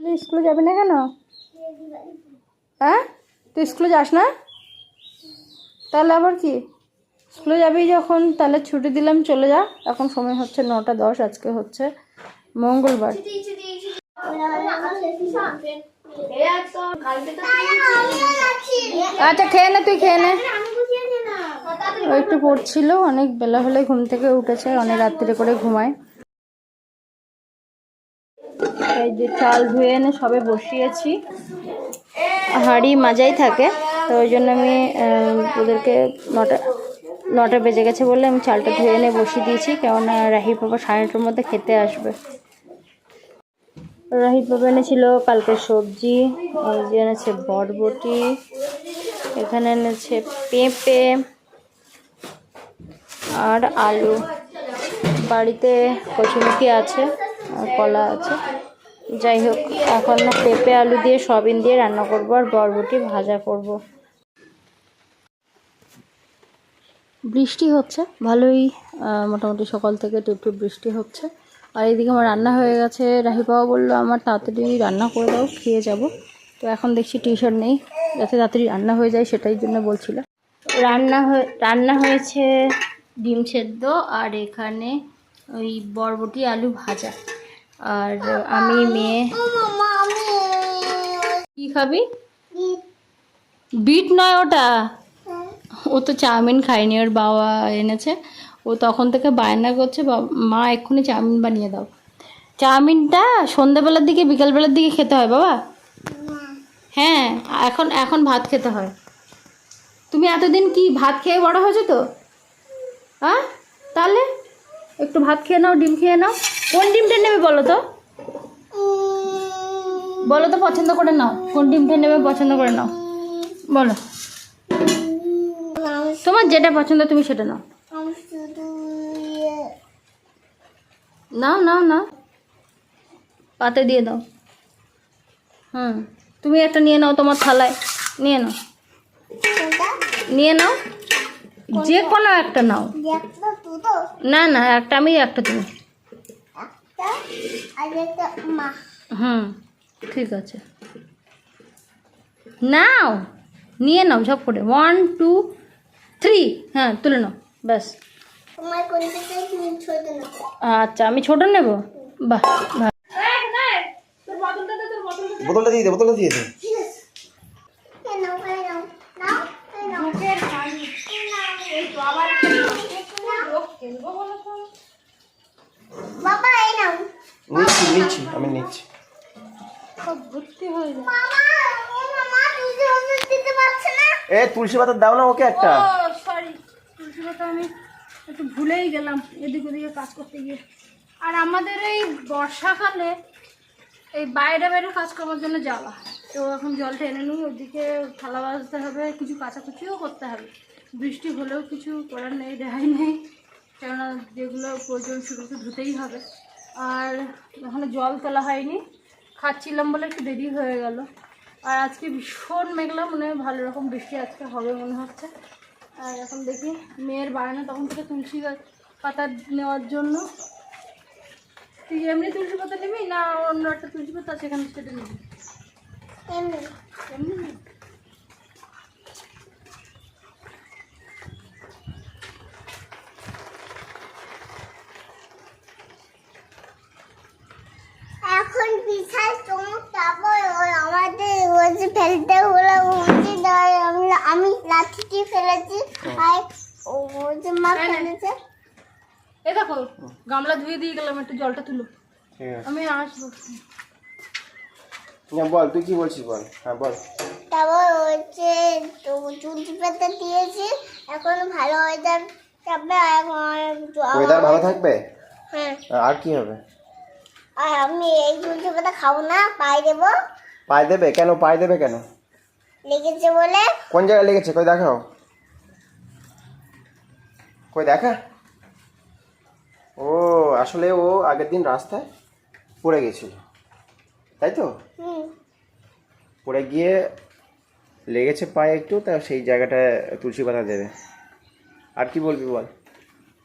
তুই স্কুলে যাবি না কেন? হ্যাঁ, তুই স্কুলে যাস না? তাহলে আবার কি, স্কুলে যাবি যখন তাহলে ছুটি দিলাম, চলে যা। এখন সময় হচ্ছে 9:10, আজকে হচ্ছে মঙ্গলবার। আচ্ছা খেয়ে নে, তুই খেয়ে নে। ও একটু পড়ছিল, অনেক বেলা হলে ঘুম থেকে উঠেছে, অনেক রাত্রে করে ঘুমায়। এই যে চাল ধুয়ে এনে সবে বসিয়েছি, হাঁড়ি মাজাই থাকে, তো ওই জন্য আমি ওদেরকে 9টা বেজে গেছে বলে আমি চালটা ধুয়ে এনে বসিয়ে দিয়েছি, কেননা রাহি বাবা 9:30টার মধ্যে খেতে আসবে। রাহি বাবা এনেছিল কালকের সবজি, ওই যে এনেছে বরবটি, এখানে এনেছে পেঁপে আর আলু, বাড়িতে কচুমুখি আছে আর কলা আছে। যাই হোক, এখন পেঁপে আলু দিয়ে সয়াবিন দিয়ে রান্না করবো আর বরবটি ভাজা করব। বৃষ্টি হচ্ছে ভালোই, মোটামুটি সকাল থেকে টিপটিপ বৃষ্টি হচ্ছে। আর এইদিকে আমার রান্না হয়ে গেছে। রাহি বাবা বললো আমার তাড়াতাড়ি রান্না করে দাও, খেয়ে যাব। তো এখন দেখছি টিউশন নেই, যাতে তাড়াতাড়ি রান্না হয়ে যায় সেটাই জন্য বলছিল। রান্না হয়েছে ডিম সেদ্ধ আর এখানে ওই বরবটি আলু ভাজা। আর আমি মেয়ে কি খাবি? বিট নয় ওটা, ও তো চাউমিন খায়নি, ওর বাবা এনেছে, ও তখন থেকে বায়না করছে মা এক্ষুনি চাউমিন বানিয়ে দাও। চাউমিনটা সন্ধ্যাবেলার দিকে বিকালবেলার দিকে খেতে হয় বাবা। হ্যাঁ, এখন ভাত খেতে হয়। তুমি এতদিন কি ভাত খেয়ে বড় হয়েছো তো? হ্যাঁ, তাহলে একটু ভাত খেয়ে নাও, ডিম খেয়ে নাও। কোন ডিমটা নেবে বলো তো, বলো তো, পছন্দ করে নাও, কোন ডিমটা নেবে পছন্দ করে নাও, বলো। তোমার যেটা পছন্দ তুমি সেটা নাও। নাও নাও নাও, পাতে দিয়ে দাও। তুমি একটা নিয়ে নাও, তোমার থালায় নিয়ে নাও, নিয়ে নাও, যে কোনো একটা নাও। না না, একটা আমি, একটা তুমি। ঠিক আছে, নাও, নিয়ে নাও সব করে, 1 2 3, হ্যাঁ তুলে নাও, ব্যাস। আচ্ছা, আমি ছোট নেব, বাহ। বোতলটা দিয়ে দে, বোতলটা দিয়ে দে। নিচ্ছি, আমি নিচ্ছি। এ তুলসী পাতা দাও না ওকে একটা। সরি, তুলসী পাতা আমি একটু ভুলেই গেলাম এদিক ওদিকে কাজ করতে গিয়ে। আর আমাদের এই বর্ষাকালে এই বাইরে বাইরে কাজ করার জন্য যাওয়া, তো এখন জলটা এনে নিই, ওদিকে থালা বাজতে হবে, কিছু কাচাকুচিও করতে হবে। বৃষ্টি হলেও কিছু করার নেই, রেহাই নেই, কেননা যেগুলো প্রয়োজন সেগুলো ধুতেই হবে। আর ওখানে জল তোলা হয়নি, খাচ্ছিলাম বলে একটু দেরি হয়ে গেল। আর আজকে ভীষণ মেঘলা, মনে হয় ভালো রকম বৃষ্টি আজকে হবে মনে হচ্ছে। আর এখন দেখি মেয়ের বায়না তখন থেকে তুলসী পাতা নেওয়ার জন্য। তুই এমনি তুলসী পাতা নিবি না অন্য একটা তুলসী পাতা আছে এখানে সেটা নিবি? এমনি এমনি। এখন বিশাল চমক, তারপর আমাদের ওই যে ফেলতে হলো আমি লাঠি দিয়ে ফেলেছি, আর ওই যে মা ফেলেছে। এই দেখো গামলা ধুয়ে দিয়ে গেলাম, একটু জলটা তুলো, আমি আসবো। বল, তুই কি বলছিস বল। হ্যাঁ বল। তারপর হচ্ছে তুলসী পাতা দিয়েছি, এখন ভালো ওয়েদার থাকবে। ওয়েদার ভালো থাকবে, হ্যাঁ। আর কি হবে? আর আমি এই তুলসী পাতা খাবো না, পায়ে দেবো। পায়ে দেবে কেন? পায়ে দেবে কেন? লেগেছে বলে। কোন জায়গায় লেগেছে? কই দেখাও, কই দেখা। ও আসলে ও আগের দিন রাস্তায় পড়ে গেছিল, তাই তো? পড়ে গিয়ে লেগেছে পায়ে একটু, তা সেই জায়গাটায় তুলসী পাতা দেবে। আর কি বলবি বল।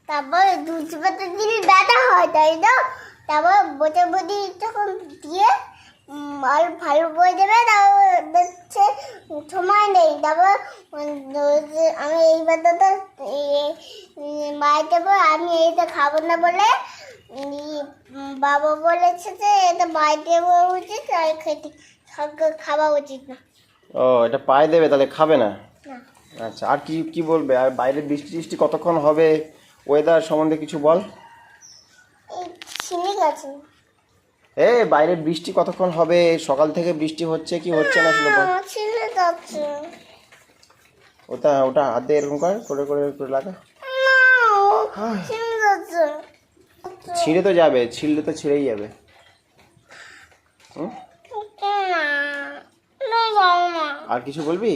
তারপর তুলসী পাতা দিলে ব্যথা হয়, তাই তো? তারপর বোঝা বুঝি যখন দিয়ে আর ভালো বই দেবে, তারপর দেখছে সময় নেই, তারপর আমি এইবার তো মায়ের দেবো, আমি এইটা খাবো না বলে বাবা বলেছে যে এটা মায়ের দেওয়া উচিত, আর খেতে খাওয়া উচিত না। ও, এটা পায়ে দেবে, তাহলে খাবে না? না, আচ্ছা, আর কি কি বলবে? আর বাইরে বৃষ্টি টিষ্টি কতক্ষণ হবে, ওয়েদার সম্বন্ধে কিছু বল। এই ছিনে গেছে। বাইরে বৃষ্টি কতক্ষণ হবে, সকাল থেকে বৃষ্টি হচ্ছে কি হচ্ছে না সেটা বল। ছিনে যাচ্ছে। ওটা ওটা হাতে এরকম করে করে করে লাগা। না, ছিনে যাচ্ছে। ছিঁড়ে তো যাবে, ছিঁড়লে তো ছিঁড়েই যাবে। হুম? আর কিছু বলবি?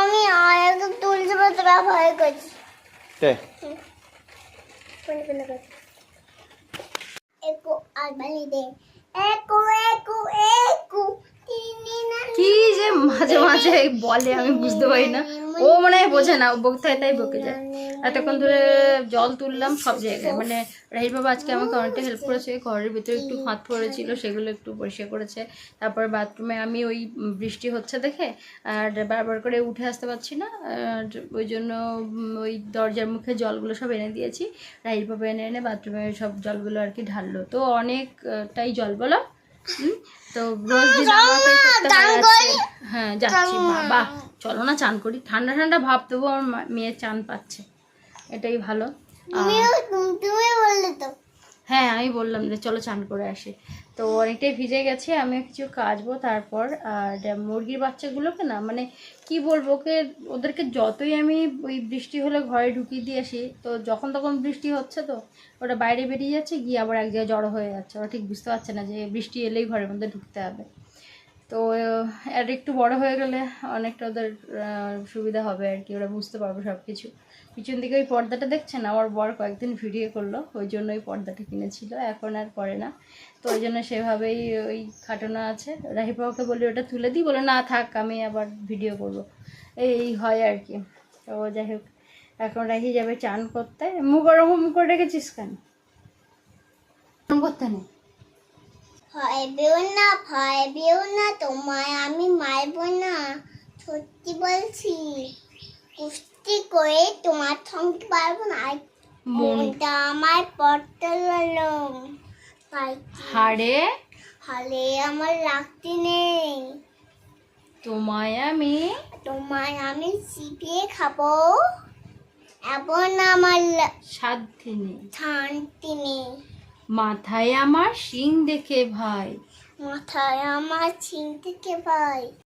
আমি একদম তুলসী পাতা ভয় করছি। একো আর বালি দে, একো একো একো কি যে মাঝে মাঝে বলে আমি বুঝতে পারি না, ও মনে হয় বোঝে না, ও বকতে হয় তাই বকে যায়। এতক্ষণ ধরে জল তুললাম সব জায়গায়, মানে রাহির বাবা আজকে আমাকে অনেকটা হেল্প করেছে, ঘরের ভিতরে একটু হাত পড়েছিল সেগুলো একটু পরিষ্কার করেছে। তারপর বাথরুমে আমি ওই বৃষ্টি হচ্ছে দেখে আর বারবার করে উঠে আসতে পারছি না, আর ওই জন্য ওই দরজার মুখে জলগুলো সব এনে দিয়েছি। রাহির বাবা এনে এনে বাথরুমে সব জলগুলো আর কি ঢাললো, তো অনেকটাই জল বলো। তো রোজ দিন আমাকেই করতে হয়। হ্যাঁ যাচ্ছি, বাবা চলো না চান করি, ঠান্ডা ঠান্ডা ভাব, তবু আমার মেয়ে চান পাচ্ছে, এটাই ভালো। তুমি বললে তো। হ্যাঁ আমি বললাম যে চলো চান করে আসি, তো অনেকটাই ভিজে গেছে, আমি কিছু কাচবো তারপর। আর মুরগির বাচ্চাগুলোকে না, মানে কি বলবো, ওদেরকে যতই আমি ওই বৃষ্টি হলে ঘরে ঢুকিয়ে দিয়ে আসি, তো যখন তখন বৃষ্টি হচ্ছে তো ওটা বাইরে বেরিয়ে যাচ্ছে, গিয়ে আবার এক জায়গায় জড়ো হয়ে যাচ্ছে, ওরা ঠিক বুঝতে পারছে না যে বৃষ্টি এলেই ঘরের মধ্যে ঢুকতে হবে। তো আর একটু বড় হয়ে গেলে অনেকটা ওদের সুবিধা হবে আর কি, ওরা বুঝতে পারবে সব কিছু। পিছন দিকে ওই পর্দাটা দেখছেন, আমার বর কয়েকদিন ভিডিও করলো, ওই জন্য ওই পর্দাটা কিনেছিল, এখন আর করে না, তো ওই জন্য সেভাবেই ওই খাটানো আছে। রাহি বাবাকে বলি ওটা তুলে দিই, বলে না থাক আমি আবার ভিডিও করব, এই হয় আর কি। তো যাই হোক, এখন রাহি যাবে চান করতে। মুখ ওরকম করে রেখেছিস কেন? করতে নেই, ভয় পেও না, তোমায় আমি মারবো না, সত্যি বলছি। কুস্তি করে তোমার সঙ্গে পারবো না, মনটা আমার পড়তে গেল, হাড়ে হালে আমার লাগতে নেই, তোমায় আমি চিপিয়ে খাবো, এমন আমার সাধ্যে নেই, শান্তি নেই, মাথায় আমার শিং দেখে ভাই, মাথায় আমার চিন থেকে ভাই।